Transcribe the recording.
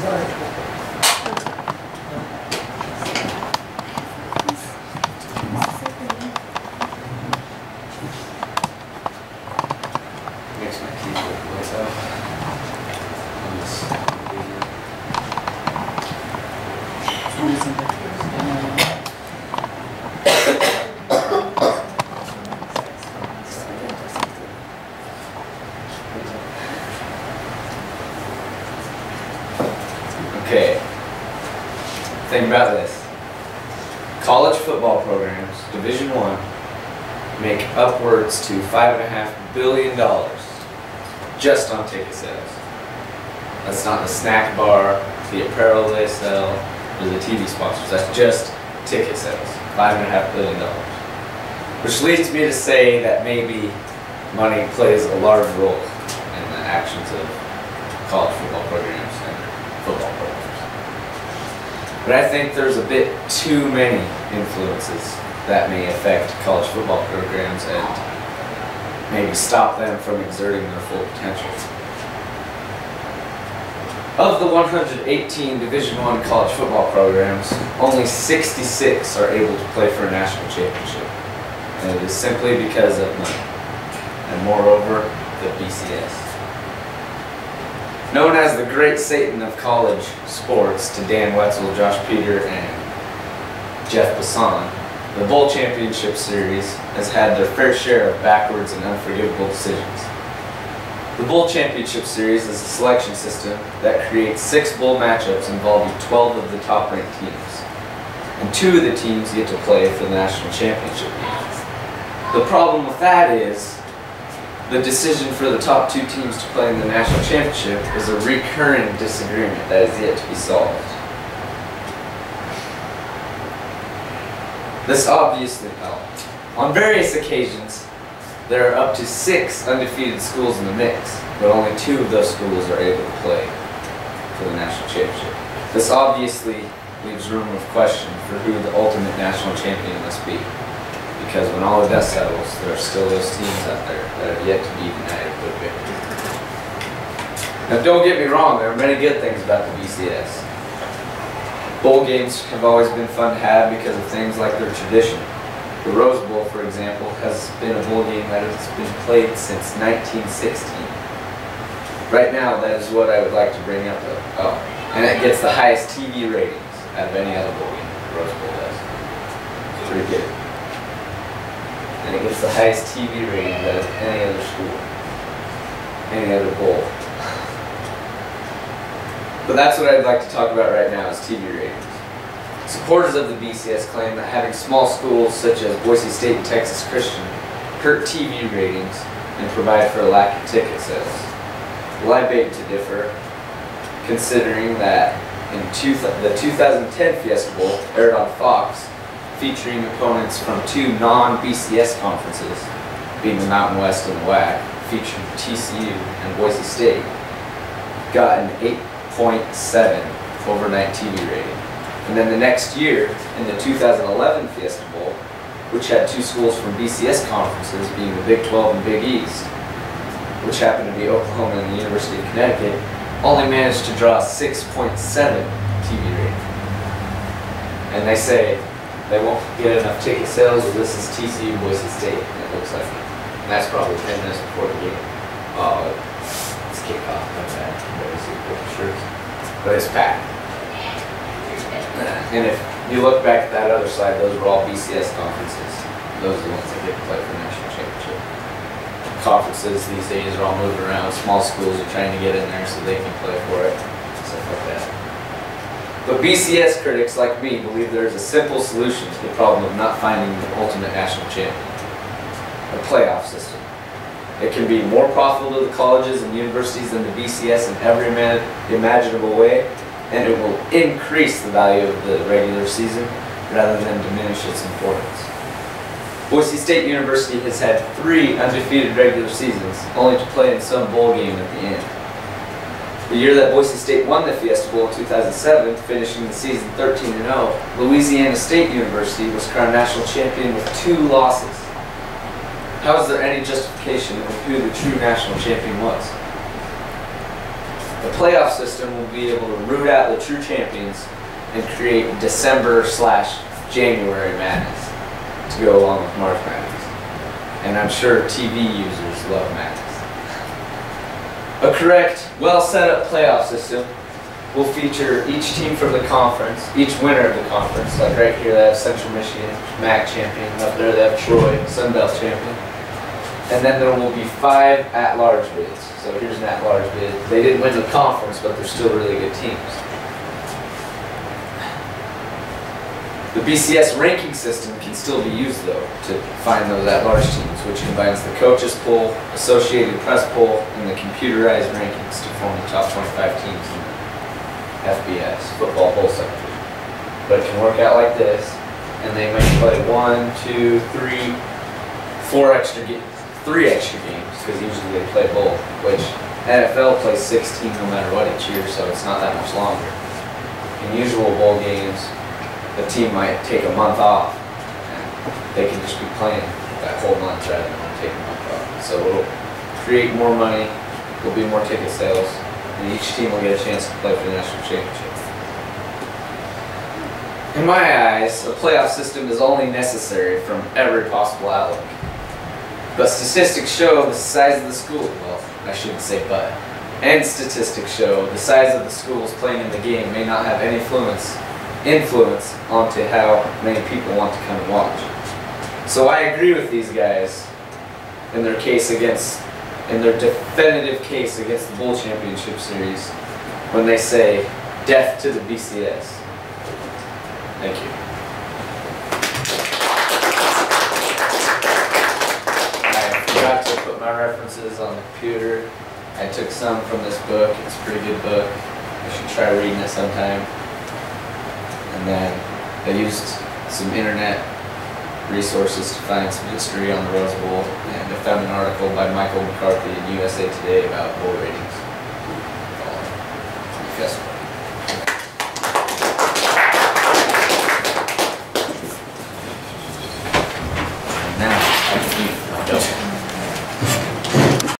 Makes my teeth look myself. Okay. Think about this. College football programs, Division I, make upwards to $5.5 billion just on ticket sales. That's not the snack bar, the apparel they sell, or the TV sponsors. That's just ticket sales. $5.5 billion. Which leads me to say that maybe money plays a large role in the actions of college football programs and football programs. But I think there's a bit too many influences that may affect college football programs and maybe stop them from exerting their full potential. Of the 118 Division I college football programs, only 66 are able to play for a national championship. And it is simply because of money. And moreover, the BCS. Known as the Great Satan of college sports to Dan Wetzel, Josh Peter, and Jeff Bassan, the Bowl Championship Series has had their fair share of backwards and unforgivable decisions. The Bowl Championship Series is a selection system that creates 6 bowl matchups involving 12 of the top-ranked teams. And 2 of the teams get to play for the national championship game. The problem with that is the decision for the top 2 teams to play in the national championship is a recurring disagreement that is yet to be solved. This obviously helped. On various occasions, there are up to 6 undefeated schools in the mix, but only 2 of those schools are able to play for the national championship. This obviously leaves room of question for who the ultimate national champion must be, because when all the dust settles, there are still those teams out there that have yet to be united with victory. Now don't get me wrong, there are many good things about the BCS. Bowl games have always been fun to have because of things like their tradition. The Rose Bowl, for example, has been a bowl game that has been played since 1916. Right now, that is what I would like to bring up. And it gets the highest TV ratings out of any other bowl game. The Rose Bowl does. It's pretty good. And it gets the highest TV ratings out of any other school, any other bowl. But that's what I'd like to talk about right now is TV ratings. Supporters of the BCS claim that having small schools such as Boise State and Texas Christian hurt TV ratings and provide for a lack of ticket sales. Well, I beg to differ, considering that in the 2010 Fiesta Bowl aired on Fox, featuring opponents from 2 non-BCS conferences, being the Mountain West and the WAC, featuring TCU and Boise State, got an 8.7 overnight TV rating. And then the next year, in the 2011 Fiesta Bowl, which had 2 schools from BCS conferences, being the Big 12 and Big East, which happened to be Oklahoma and the University of Connecticut, only managed to draw 6.7 TV rating. And they say they won't get enough ticket sales, but this is TCU Boise State, and it looks like it. And that's probably 10 minutes before the game. It's kickoff, not bad. But it's packed. And if you look back at that other side, those were all BCS conferences. Those are the ones that get to play for the national championship. Conferences these days are all moving around. Small schools are trying to get in there so they can play for it. Stuff like that. But BCS critics like me believe there is a simple solution to the problem of not finding the ultimate national champion. A playoff system. It can be more profitable to the colleges and universities than the BCS in every imaginable way, and it will increase the value of the regular season rather than diminish its importance. Boise State University has had 3 undefeated regular seasons, only to play in some bowl game at the end. The year that Boise State won the Fiesta Bowl in 2007, finishing the season 13-0, Louisiana State University was crowned national champion with 2 losses. How is there any justification of who the true national champion was? The playoff system will be able to root out the true champions and create December/January madness to go along with March Madness. And I'm sure TV users love madness. A correct, well set up playoff system will feature each team from the conference, each winner of the conference. Like right here they have Central Michigan, MAC champion. Up there they have Troy, Sun Belt champion. And then there will be 5 at-large bids. So here's an at-large bid. They didn't win the conference, but they're still really good teams. The BCS ranking system can still be used, though, to find those at-large teams, which combines the coaches poll, Associated Press poll, and the computerized rankings to form the top 25 teams in the FBS, Football Bowl Section. But it can work out like this, and they might play 1, 2, 3, 4 extra games, 3 extra games, because usually they play both, which NFL plays 16 no matter what each year, so it's not that much longer. In usual bowl games, the team might take a month off, and they can just be playing that whole month rather than taking a month off. So it'll create more money, there'll be more ticket sales, and each team will get a chance to play for the national championship. In my eyes, a playoff system is only necessary from every possible outlook. But statistics show the size of the school, well, I shouldn't say but, and statistics show the size of the schools playing in the game may not have any influence onto how many people want to come and watch. So I agree with these guys in their definitive case against the Bowl Championship Series when they say, death to the BCS. Thank you. I forgot to put my references on the computer. I took some from this book. It's a pretty good book. You should try reading it sometime. And then I used some internet resources to find some history on the Rose Bowl, and I found an article by Michael McCarthy in USA Today about bowl ratings.